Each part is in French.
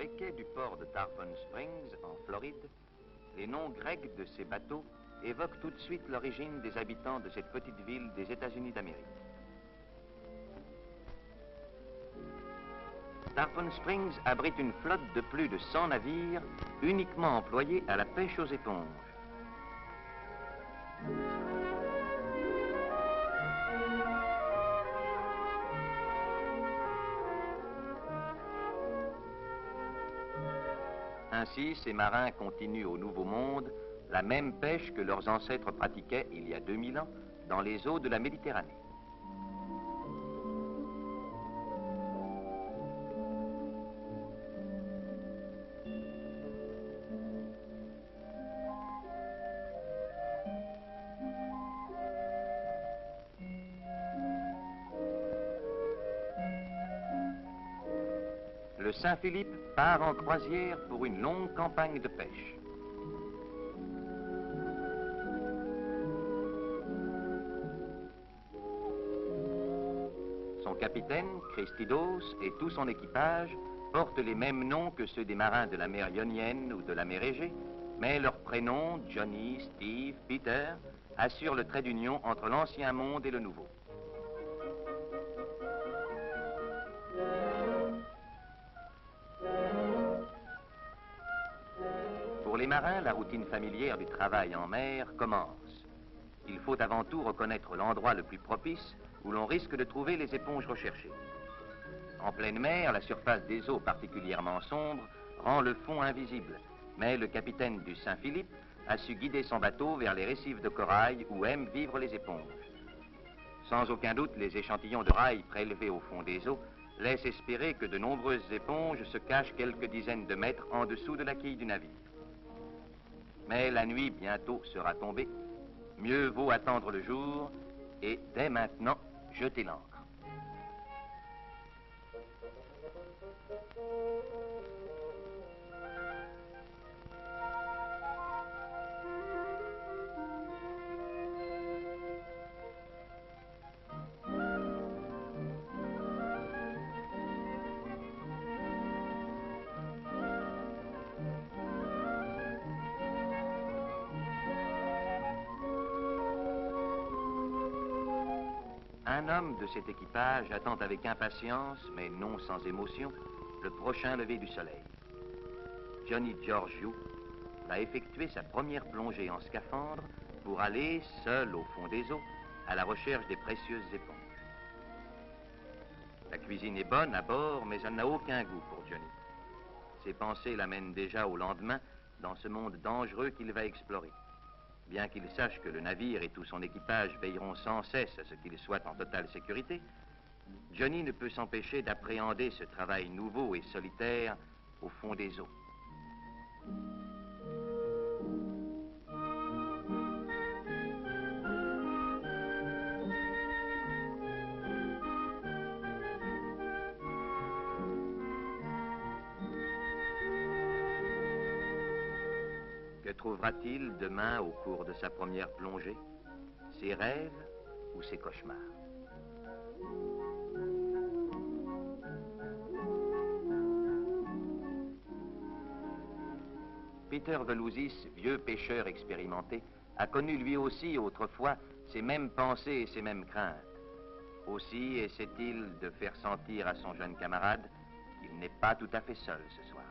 les quais du port de Tarpon Springs, en Floride, les noms grecs de ces bateaux évoquent tout de suite l'origine des habitants de cette petite ville des États-Unis d'Amérique. Tarpon Springs abrite une flotte de plus de 100 navires uniquement employés à la pêche aux éponges. Ainsi, ces marins continuent au Nouveau Monde la même pêche que leurs ancêtres pratiquaient il y a 2000 ans dans les eaux de la Méditerranée. Le Saint-Philippe part en croisière pour une longue campagne de pêche. Son capitaine, Christidos, et tout son équipage portent les mêmes noms que ceux des marins de la mer Ionienne ou de la mer Égée, mais leurs prénoms, Johnny, Steve, Peter, assurent le trait d'union entre l'ancien monde et le nouveau. Pour les marins, la routine familière du travail en mer commence. Il faut avant tout reconnaître l'endroit le plus propice où l'on risque de trouver les éponges recherchées. En pleine mer, la surface des eaux particulièrement sombre rend le fond invisible, mais le capitaine du Saint-Philippe a su guider son bateau vers les récifs de corail où aiment vivre les éponges. Sans aucun doute, les échantillons de rail prélevés au fond des eaux laissent espérer que de nombreuses éponges se cachent quelques dizaines de mètres en dessous de la quille du navire. Mais la nuit bientôt sera tombée. Mieux vaut attendre le jour et dès maintenant jeter l'ancre. Un homme de cet équipage attend avec impatience, mais non sans émotion, le prochain lever du soleil. Johnny Georgiou va effectuer sa première plongée en scaphandre pour aller, seul au fond des eaux, à la recherche des précieuses éponges. La cuisine est bonne à bord, mais elle n'a aucun goût pour Johnny. Ses pensées l'amènent déjà au lendemain dans ce monde dangereux qu'il va explorer. Bien qu'il sache que le navire et tout son équipage veilleront sans cesse à ce qu'il soit en totale sécurité, Johnny ne peut s'empêcher d'appréhender ce travail nouveau et solitaire au fond des eaux. Que trouvera-t-il demain au cours de sa première plongée? Ses rêves ou ses cauchemars? Peter Velouzis, vieux pêcheur expérimenté, a connu lui aussi autrefois ces mêmes pensées et ces mêmes craintes. Aussi essaie-t-il de faire sentir à son jeune camarade qu'il n'est pas tout à fait seul ce soir.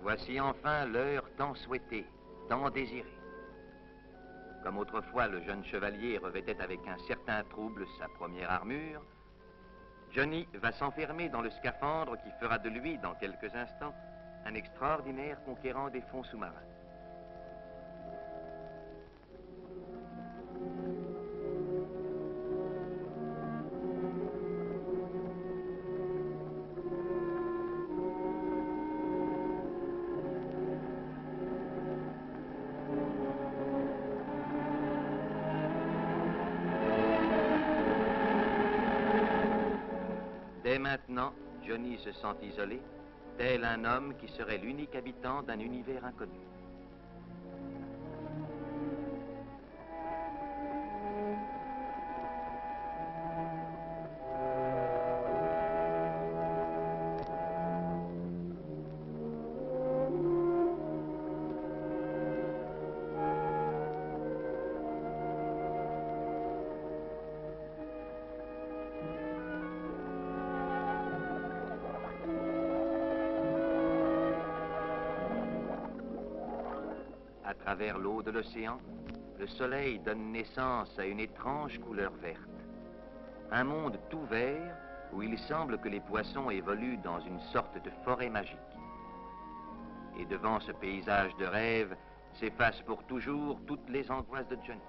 Voici enfin l'heure tant souhaitée, tant désirée. Comme autrefois le jeune chevalier revêtait avec un certain trouble sa première armure, Johnny va s'enfermer dans le scaphandre qui fera de lui, dans quelques instants, un extraordinaire conquérant des fonds sous-marins. Dès maintenant, Johnny se sent isolé, tel un homme qui serait l'unique habitant d'un univers inconnu. À travers l'eau de l'océan, le soleil donne naissance à une étrange couleur verte. Un monde tout vert où il semble que les poissons évoluent dans une sorte de forêt magique. Et devant ce paysage de rêve s'effacent pour toujours toutes les angoisses de Johnny.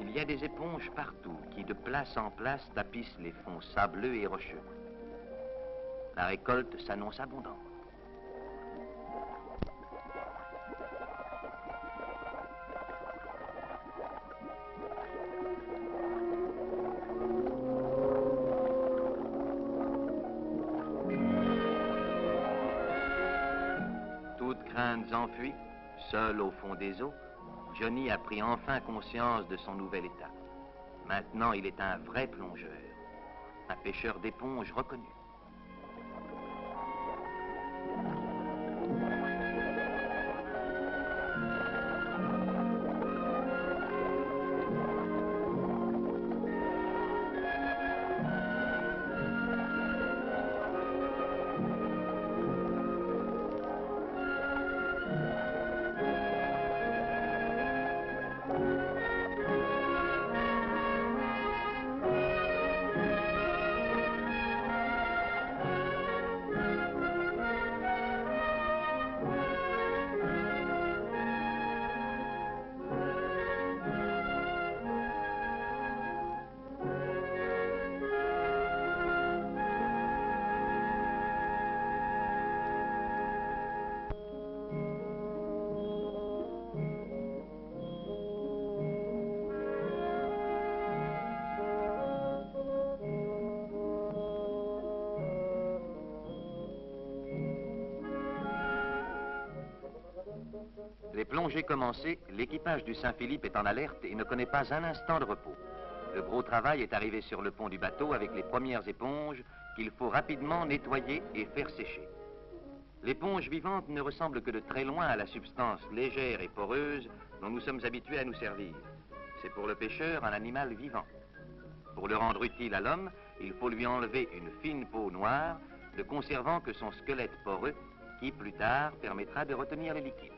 Il y a des éponges partout qui, de place en place, tapissent les fonds sableux et rocheux. La récolte s'annonce abondante. Toutes craintes enfuies, seul au fond des eaux, Johnny a pris enfin conscience de son nouvel état. Maintenant, il est un vrai plongeur, un pêcheur d'éponges reconnu. Les plongées commencées, l'équipage du Saint-Philippe est en alerte et ne connaît pas un instant de repos. Le gros travail est arrivé sur le pont du bateau avec les premières éponges qu'il faut rapidement nettoyer et faire sécher. L'éponge vivante ne ressemble que de très loin à la substance légère et poreuse dont nous sommes habitués à nous servir. C'est pour le pêcheur un animal vivant. Pour le rendre utile à l'homme, il faut lui enlever une fine peau noire, ne conservant que son squelette poreux qui, plus tard, permettra de retenir les liquides.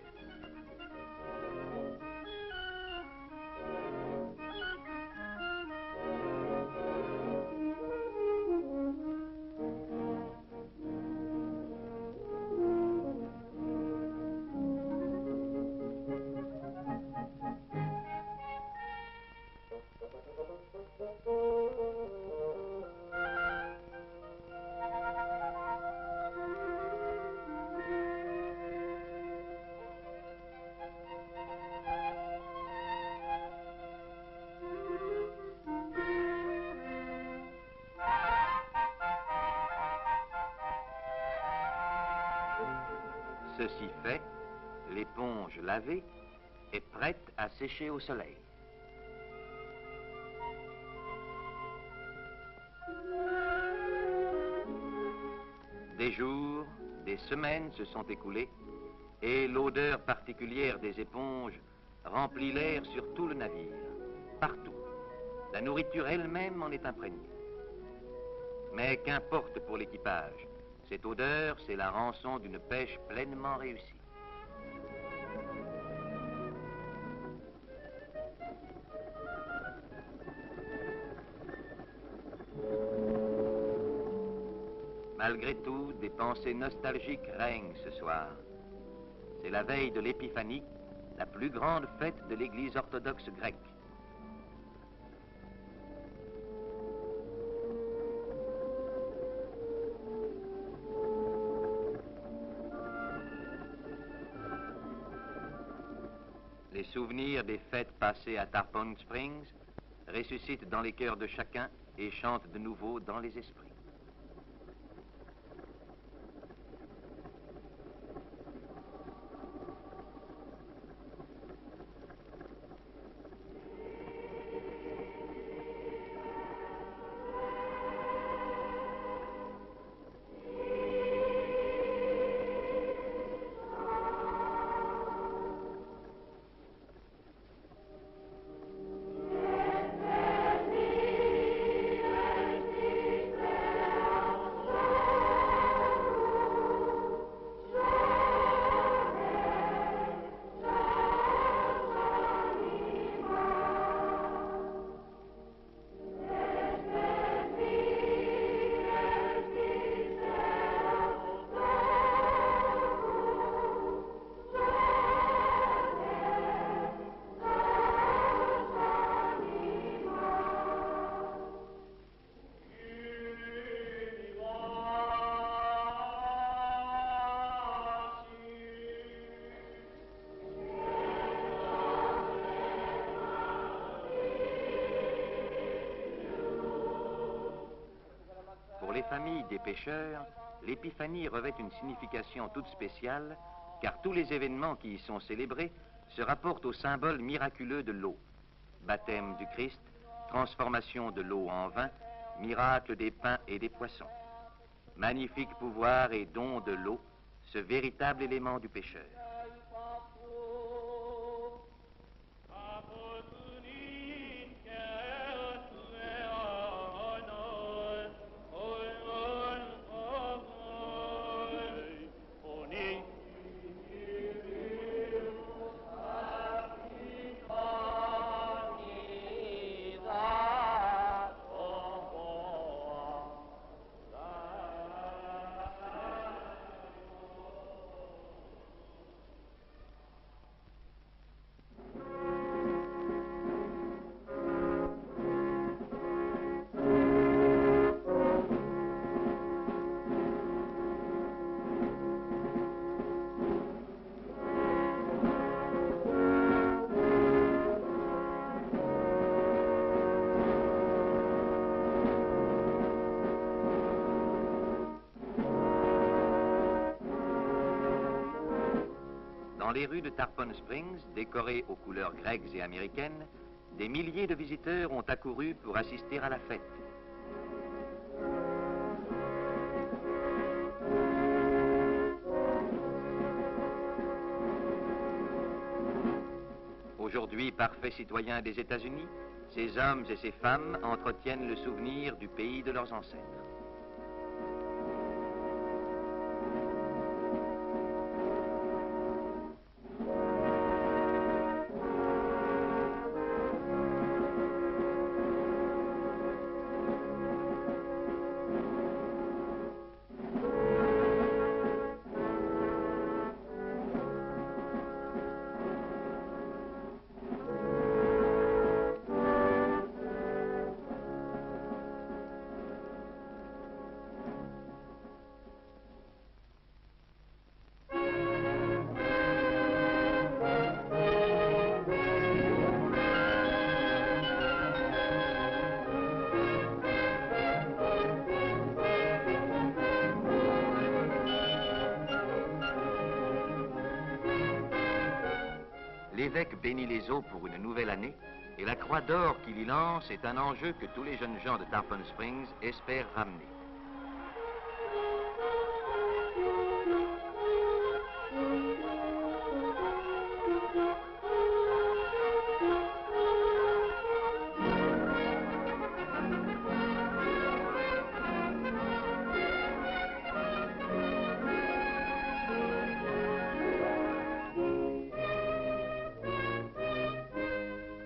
Ceci fait, l'éponge lavée est prête à sécher au soleil. Des jours, des semaines se sont écoulés et l'odeur particulière des éponges remplit l'air sur tout le navire, partout. La nourriture elle-même en est imprégnée. Mais qu'importe pour l'équipage, cette odeur, c'est la rançon d'une pêche pleinement réussie. Malgré tout, des pensées nostalgiques règnent ce soir. C'est la veille de l'Épiphanie, la plus grande fête de l'Église orthodoxe grecque. Les souvenirs des fêtes passées à Tarpon Springs ressuscitent dans les cœurs de chacun et chantent de nouveau dans les esprits. Pour les familles des pêcheurs, l'Épiphanie revêt une signification toute spéciale, car tous les événements qui y sont célébrés se rapportent au symbole miraculeux de l'eau. Baptême du Christ, transformation de l'eau en vin, miracle des pains et des poissons. Magnifique pouvoir et don de l'eau, ce véritable élément du pêcheur. Dans les rues de Tarpon Springs, décorées aux couleurs grecques et américaines, des milliers de visiteurs ont accouru pour assister à la fête. Aujourd'hui parfaits citoyens des États-Unis, ces hommes et ces femmes entretiennent le souvenir du pays de leurs ancêtres. l'évêque bénit les eaux pour une nouvelle année et la croix d'or qu'il y lance est un enjeu que tous les jeunes gens de Tarpon Springs espèrent ramener.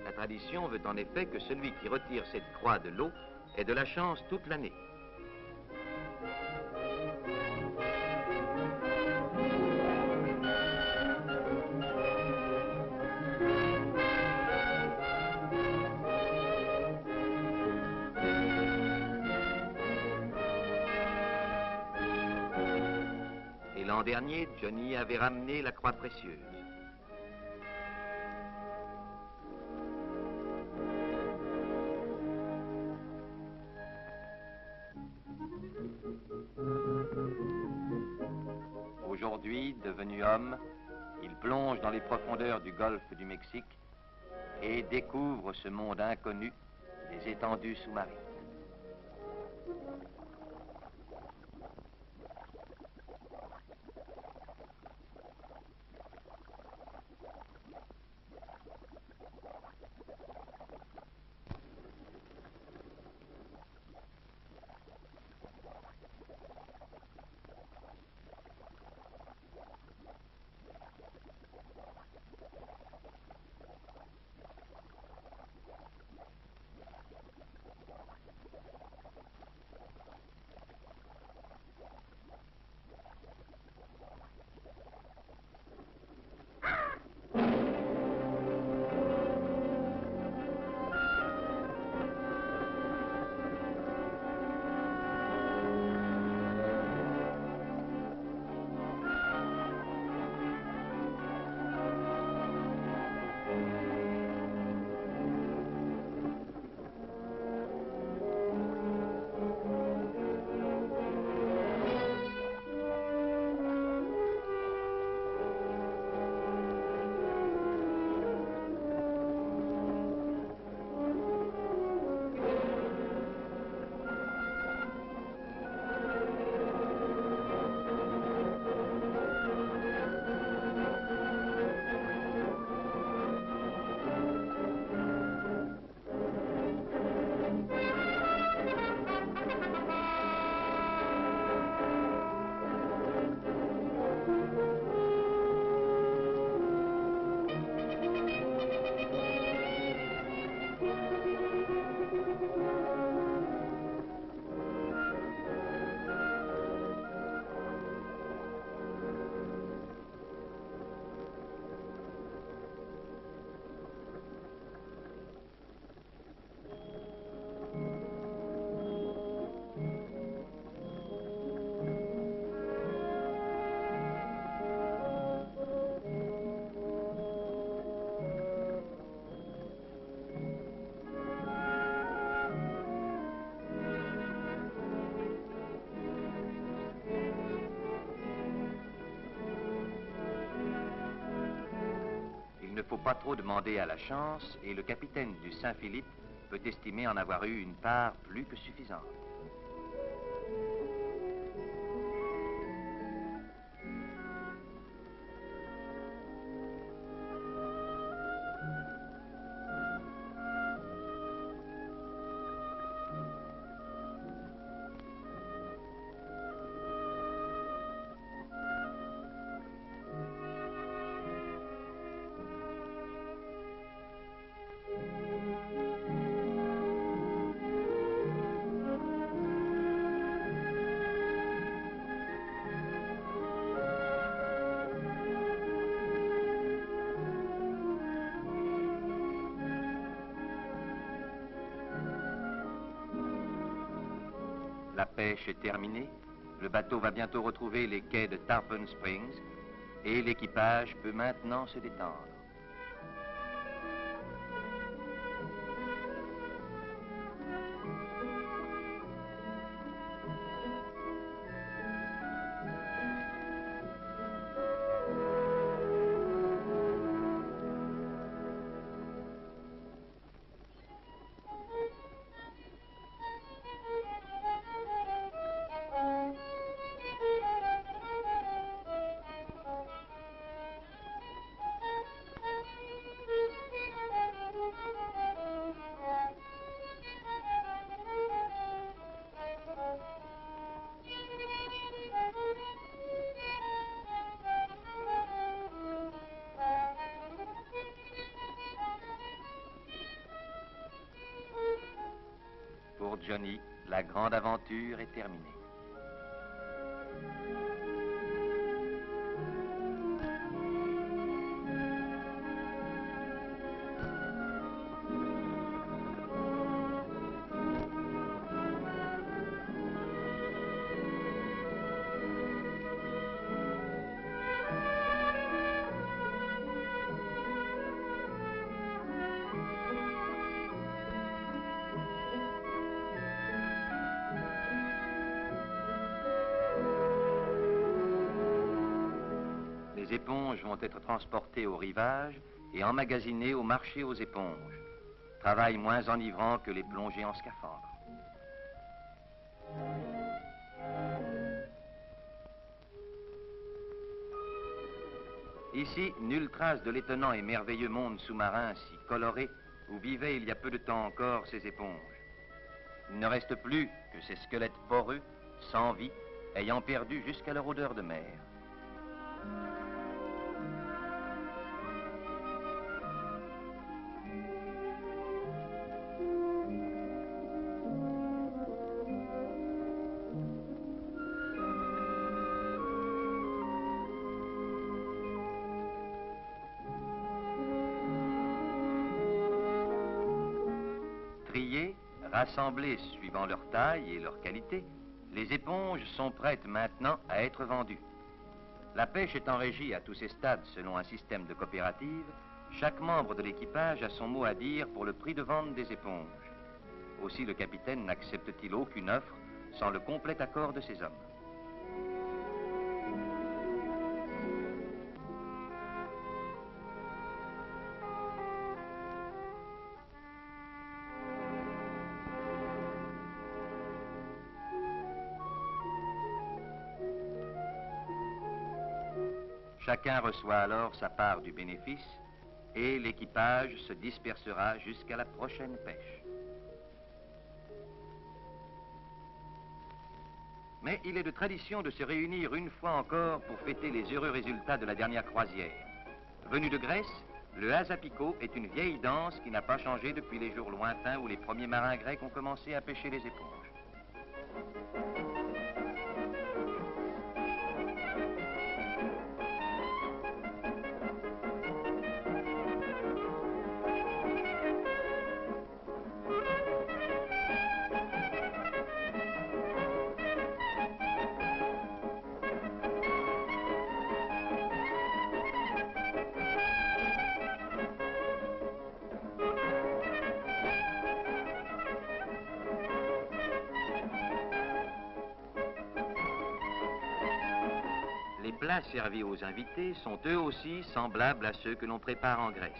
La tradition veut en effet que celui qui retire cette croix de l'eau ait de la chance toute l'année. Et l'an dernier, Johnny avait ramené la croix précieuse. Aujourd'hui, devenu homme, il plonge dans les profondeurs du golfe du Mexique et découvre ce monde inconnu des étendues sous-marines. Il ne faut pas trop demander à la chance et le capitaine du Saint-Philippe peut estimer en avoir eu une part plus que suffisante. La pêche est terminée, le bateau va bientôt retrouver les quais de Tarpon Springs et l'équipage peut maintenant se détendre. pour Johnny, la grande aventure est terminée. Les éponges vont être transportées au rivage et emmagasinées au marché aux éponges. Travail moins enivrant que les plongées en scaphandre. Ici, nulle trace de l'étonnant et merveilleux monde sous-marin si coloré où vivaient il y a peu de temps encore ces éponges. Il ne reste plus que ces squelettes poreux, sans vie, ayant perdu jusqu'à leur odeur de mer. Triées, rassemblées suivant leur taille et leur qualité, les éponges sont prêtes maintenant à être vendues. La pêche étant régie à tous ces stades selon un système de coopérative, chaque membre de l'équipage a son mot à dire pour le prix de vente des éponges. Aussi le capitaine n'accepte-t-il aucune offre sans le complet accord de ses hommes. Chacun reçoit alors sa part du bénéfice et l'équipage se dispersera jusqu'à la prochaine pêche. Mais il est de tradition de se réunir une fois encore pour fêter les heureux résultats de la dernière croisière. Venu de Grèce, le Hazapico est une vieille danse qui n'a pas changé depuis les jours lointains où les premiers marins grecs ont commencé à pêcher les éponges. Les plats servis aux invités sont eux aussi semblables à ceux que l'on prépare en Grèce.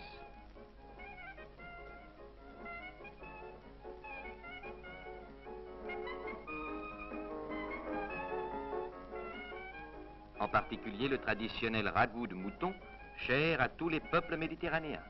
En particulier le traditionnel ragoût de mouton, cher à tous les peuples méditerranéens.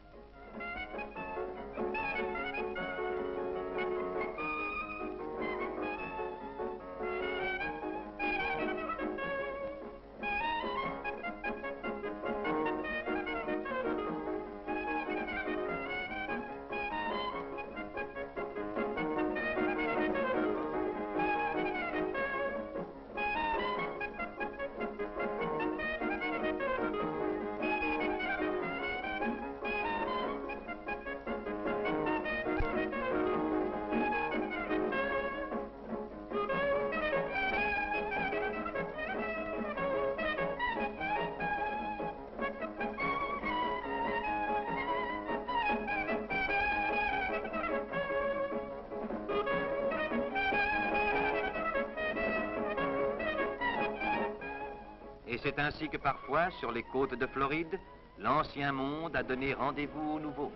Et c'est ainsi que parfois, sur les côtes de Floride, l'ancien monde a donné rendez-vous au nouveau.